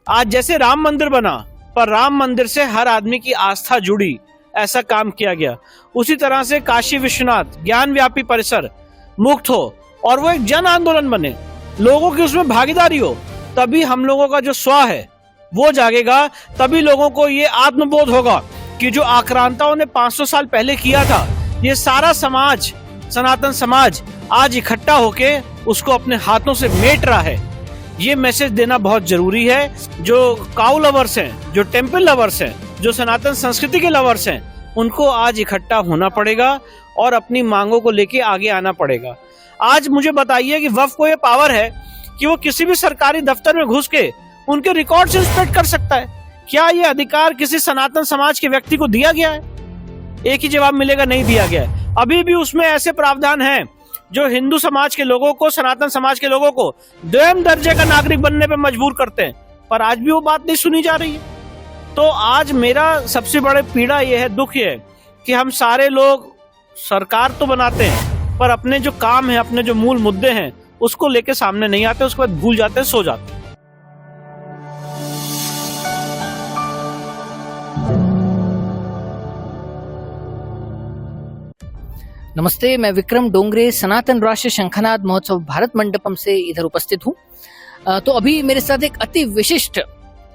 आज जैसे राम मंदिर बना, पर राम मंदिर से हर आदमी की आस्था जुड़ी, ऐसा काम किया गया। उसी तरह से काशी विश्वनाथ ज्ञान व्यापी परिसर मुक्त हो और वो एक जन आंदोलन बने, लोगों की उसमें भागीदारी हो, तभी हम लोगों का जो स्व है वो जागेगा। तभी लोगों को ये आत्मबोध होगा कि जो आक्रांताओं ने 500 साल पहले किया था, ये सारा समाज, सनातन समाज आज इकट्ठा होके उसको अपने हाथों से मेट रहा है। ये मैसेज देना बहुत जरूरी है। जो काउ लवर्स हैं, जो टेम्पल लवर्स हैं, जो सनातन संस्कृति के लवर्स हैं, उनको आज इकट्ठा होना पड़ेगा और अपनी मांगों को लेके आगे आना पड़ेगा। आज मुझे बताइए कि वक्फ को ये पावर है कि वो किसी भी सरकारी दफ्तर में घुस के उनके रिकॉर्ड्स इंस्पेक्ट कर सकता है। क्या ये अधिकार किसी सनातन समाज के व्यक्ति को दिया गया है? एक ही जवाब मिलेगा, नहीं दिया गया है। अभी भी उसमें ऐसे प्रावधान हैं जो हिंदू समाज के लोगों को, सनातन समाज के लोगों को द्वितीय दर्जे का नागरिक बनने पे मजबूर करते हैं, पर आज भी वो बात नहीं सुनी जा रही है। तो आज मेरा सबसे बड़ा पीड़ा ये है, दुख ये है कि हम सारे लोग सरकार तो बनाते हैं, पर अपने जो काम है, अपने जो मूल मुद्दे हैं, उसको लेके सामने नहीं आते, उसके बाद भूल जाते हैं, सो जाते हैं। नमस्ते, मैं विक्रम डोंगरे सनातन राष्ट्रीय शंखनाद महोत्सव भारत मंडपम से इधर उपस्थित हूँ। तो अभी मेरे साथ एक अति विशिष्ट,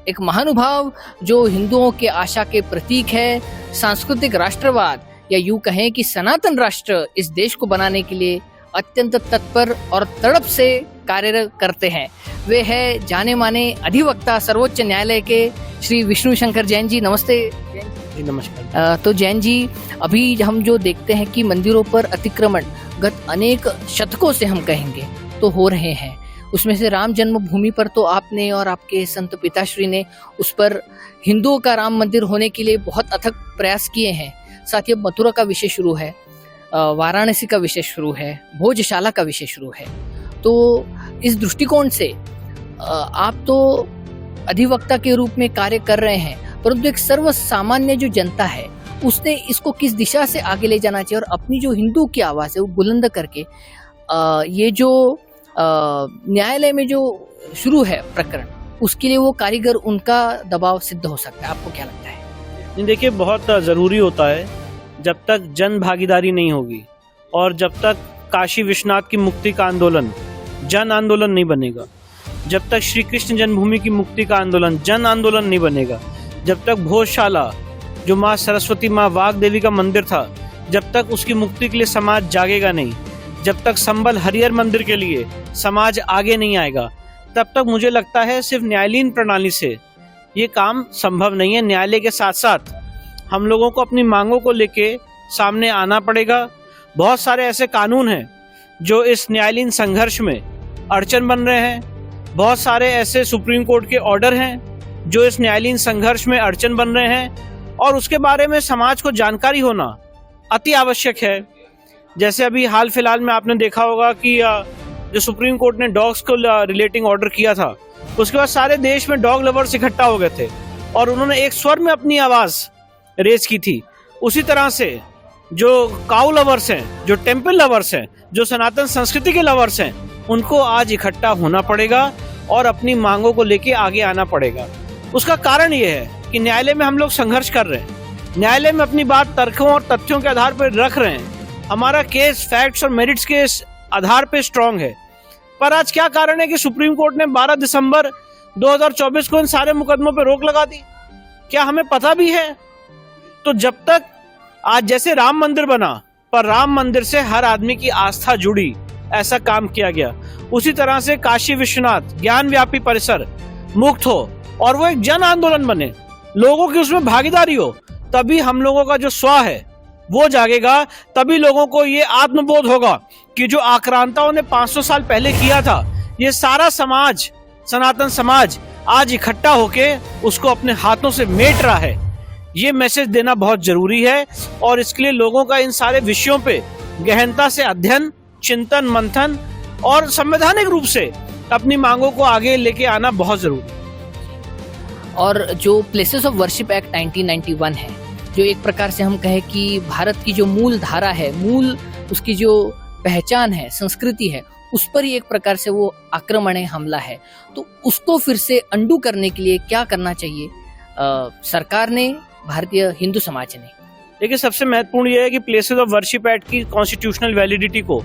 एक महानुभाव जो हिंदुओं के आशा के प्रतीक है, सांस्कृतिक राष्ट्रवाद या यूं कहें कि सनातन राष्ट्र इस देश को बनाने के लिए अत्यंत तत्पर और तड़प से कार्य करते हैं। वे है जाने माने अधिवक्ता सर्वोच्च न्यायालय के श्री विष्णु शंकर जैन जी। नमस्ते जी, नमस्कार। तो जैन जी, अभी हम जो देखते हैं कि मंदिरों पर अतिक्रमण गत अनेक शतकों से हम कहेंगे तो हो रहे हैं। उसमें से राम जन्मभूमि पर तो आपने और आपके संत पिताश्री ने उस पर हिंदुओं का राम मंदिर होने के लिए बहुत अथक प्रयास किए हैं। साथ ही अब मथुरा का विषय शुरू है, वाराणसी का विषय शुरू है, भोजशाला का विषय शुरू है। तो इस दृष्टिकोण से आप तो अधिवक्ता के रूप में कार्य कर रहे हैं, परंतु एक सर्व सामान्य जो जनता है उसने इसको किस दिशा से आगे ले जाना चाहिए और अपनी जो हिंदू की आवाज़ है वो बुलंद करके ये जो न्यायालय में जो शुरू है प्रकरण, उसके लिए वो कारीगर, उनका दबाव सिद्ध हो सकता है। आपको क्या लगता है? नहीं, देखिए, बहुत ज़रूरी होता है जब तक जन भागीदारी नहीं होगी और जब तक काशी विश्वनाथ की मुक्ति का आंदोलन जन आंदोलन नहीं बनेगा, जब तक श्री कृष्ण जन्मभूमि की मुक्ति का आंदोलन जन आंदोलन नहीं बनेगा, जब तक भोजशाला जो माँ सरस्वती, माँ वाग देवी का मंदिर था, जब तक उसकी मुक्ति के लिए समाज जागेगा नहीं, जब तक संबल हरिहर मंदिर के लिए समाज आगे नहीं आएगा, तब तक मुझे लगता है सिर्फ न्यायालयीन प्रणाली से ये काम संभव नहीं है। न्यायालय के साथ साथ हम लोगों को अपनी मांगों को लेके सामने आना पड़ेगा। बहुत सारे ऐसे कानून हैं जो इस न्यायालयीन संघर्ष में अड़चन बन रहे हैं, बहुत सारे ऐसे सुप्रीम कोर्ट के ऑर्डर हैं जो इस न्यायालयीन संघर्ष में अड़चन बन रहे हैं, और उसके बारे में समाज को जानकारी होना अति आवश्यक है। जैसे अभी हाल फिलहाल में आपने देखा होगा कि जो सुप्रीम कोर्ट ने डॉग्स को रिलेटिंग ऑर्डर किया था, उसके बाद सारे देश में डॉग लवर्स इकट्ठा हो गए थे और उन्होंने एक स्वर में अपनी आवाज रेज की थी। उसी तरह से जो काउ लवर्स हैं, जो टेम्पल लवर्स हैं, जो सनातन संस्कृति के लवर्स हैं, उनको आज इकट्ठा होना पड़ेगा और अपनी मांगों को लेके आगे आना पड़ेगा। उसका कारण ये है कि न्यायालय में हम लोग संघर्ष कर रहे हैं, न्यायालय में अपनी बात तर्कों और तथ्यों के आधार पर रख रहे हैं, हमारा केस फैक्ट्स और मेरिट्स के आधार पर स्ट्रांग है। पर आज क्या कारण है कि सुप्रीम कोर्ट ने 12 दिसंबर 2024 को इन सारे मुकदमों पर रोक लगा दी? क्या हमें पता भी है? तो जब तक आज जैसे राम मंदिर बना, पर राम मंदिर से हर आदमी की आस्था जुड़ी, ऐसा काम किया गया। उसी तरह से काशी विश्वनाथ ज्ञान व्यापी परिसर मुक्त हो और वो एक जन आंदोलन बने, लोगों की उसमें भागीदारी हो, तभी हम लोगों का जो स्व है वो जागेगा। तभी लोगों को ये आत्मबोध होगा कि जो आक्रांताओं ने 500 साल पहले किया था, ये सारा समाज, सनातन समाज आज इकट्ठा होके उसको अपने हाथों से मेट रहा है। ये मैसेज देना बहुत जरूरी है और इसके लिए लोगों का इन सारे विषयों पे गहनता से अध्ययन, चिंतन, मंथन और संवैधानिक रूप से अपनी मांगों को आगे लेके आना बहुत जरूरी है। और जो प्लेसेस ऑफ वर्शिप एक्ट 1991 है, जो एक प्रकार से हम कहें कि भारत की जो मूल धारा है, मूल उसकी जो पहचान है, संस्कृति है, उस पर ही एक प्रकार से वो आक्रमण है, हमला है। तो उसको फिर से अंडू करने के लिए क्या करना चाहिए सरकार ने, भारतीय हिंदू समाज ने? देखिए, सबसे महत्वपूर्ण यह है कि प्लेसेस ऑफ वर्शिप एक्ट की कॉन्स्टिट्यूशनल वैलिडिटी को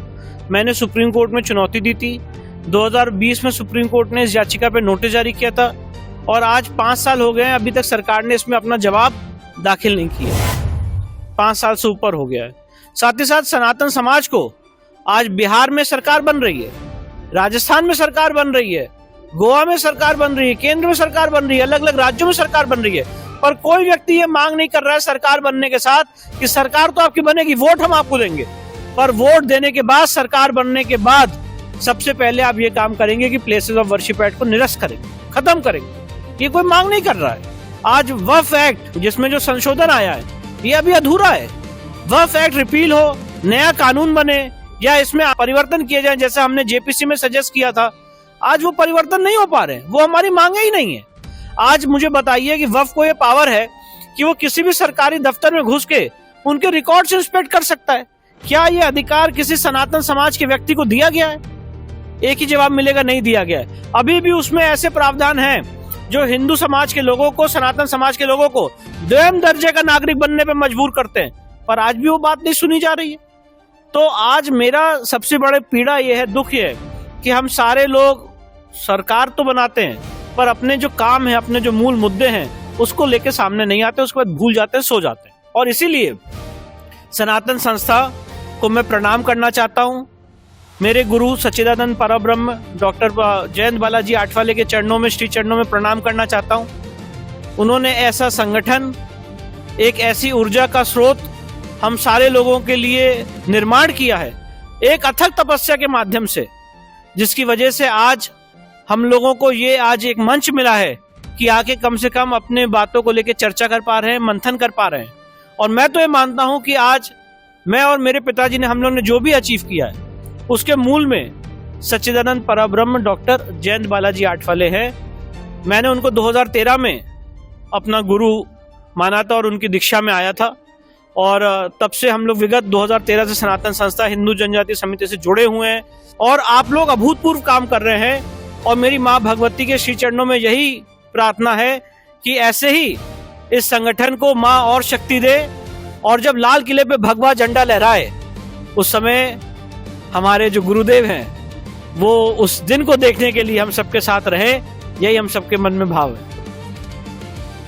मैंने सुप्रीम कोर्ट में चुनौती दी थी। 2020 में सुप्रीम कोर्ट ने इस याचिका पे नोटिस जारी किया था और आज 5 साल हो गए हैं, अभी तक सरकार ने इसमें अपना जवाब दाखिल नहीं किया। 5 साल से ऊपर हो गया है। साथ ही साथ सनातन समाज को आज बिहार में सरकार बन रही है, राजस्थान में सरकार बन रही है, गोवा में सरकार बन रही है, केंद्र में सरकार बन रही है, अलग अलग राज्यों में सरकार बन रही है, पर कोई व्यक्ति ये मांग नहीं कर रहा है सरकार बनने के साथ कि सरकार तो आपकी बनेगी, वोट हम आपको देंगे, पर वोट देने के बाद, सरकार बनने के बाद सबसे पहले आप ये काम करेंगे कि प्लेसेस ऑफ वर्शिप एक्ट को निरस्त करेंगे, खत्म करेंगे। ये कोई मांग नहीं कर रहा है। आज वक्फ एक्ट जिसमें जो संशोधन आया है ये अभी अधूरा है। वक्फ एक्ट रिपील हो, नया कानून बने या इसमें परिवर्तन किए जाए, जैसे हमने जेपीसी में सजेस्ट किया था, आज वो परिवर्तन नहीं हो पा रहे, वो हमारी मांगे ही नहीं है। आज मुझे बताइए कि वक्फ को ये पावर है कि वो किसी भी सरकारी दफ्तर में घुस के उनके रिकॉर्ड्स इंस्पेक्ट कर सकता है। क्या ये अधिकार किसी सनातन समाज के व्यक्ति को दिया गया है? एक ही जवाब मिलेगा, नहीं दिया गया है। अभी भी उसमें ऐसे प्रावधान हैं जो हिंदू समाज के लोगों को, सनातन समाज के लोगों को द्वितीय दर्जे का नागरिक बनने पे मजबूर करते हैं, पर आज भी वो बात नहीं सुनी जा रही है। तो आज मेरा सबसे बड़ा पीड़ा ये है, दुख ये है कि हम सारे लोग सरकार तो बनाते हैं, पर अपने जो काम है, अपने जो मूल मुद्दे हैं, उसको लेके सामने नहीं आते, उसके बाद भूल जाते हैं, सो जाते हैं। और इसीलिए सनातन संस्था को मैं प्रणाम करना चाहता हूँ। मेरे गुरु सच्चिदानंद परब्रह्म डॉक्टर जयंत बालाजी आठवाले के चरणों में, श्री चरणों में प्रणाम करना चाहता हूँ। उन्होंने ऐसा संगठन, एक ऐसी ऊर्जा का स्रोत हम सारे लोगों के लिए निर्माण किया है, एक अथक तपस्या के माध्यम से, जिसकी वजह से आज हम लोगों को ये आज एक मंच मिला है कि आके कम से कम अपने बातों को लेकर चर्चा कर पा रहे हैं, मंथन कर पा रहे हैं। और मैं तो ये मानता हूं कि आज मैं और मेरे पिताजी ने, हम लोग ने जो भी अचीव किया है, उसके मूल में सच्चिदानंद परब्रह्म डॉक्टर जयंत बालाजी आठवाले हैं। मैंने उनको 2013 में अपना गुरु माना था और उनकी दीक्षा में आया था, और तब से हम लोग विगत 2013 से सनातन संस्था हिंदू जनजाति समिति से जुड़े हुए हैं। और आप लोग अभूतपूर्व काम कर रहे हैं, और मेरी माँ भगवती के श्री चरणों में यही प्रार्थना है कि ऐसे ही इस संगठन को माँ और शक्ति दे, और जब लाल किले पे भगवा झंडा लहराए उस समय हमारे जो गुरुदेव हैं वो उस दिन को देखने के लिए हम सबके साथ रहे, यही हम सबके मन में भाव है।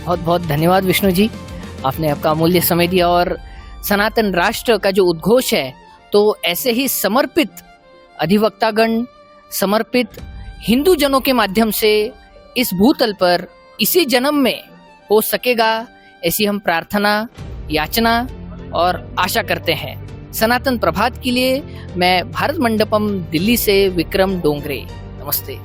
बहुत बहुत धन्यवाद विष्णु जी, आपने आपका अमूल्य समय दिया। और सनातन राष्ट्र का जो उद्घोष है, तो ऐसे ही समर्पित अधिवक्तागण, समर्पित हिंदू जनों के माध्यम से इस भूतल पर इसी जन्म में हो सकेगा, ऐसी हम प्रार्थना, याचना और आशा करते हैं। सनातन प्रभात के लिए मैं भारत मंडपम दिल्ली से विक्रम डोंगरे, नमस्ते।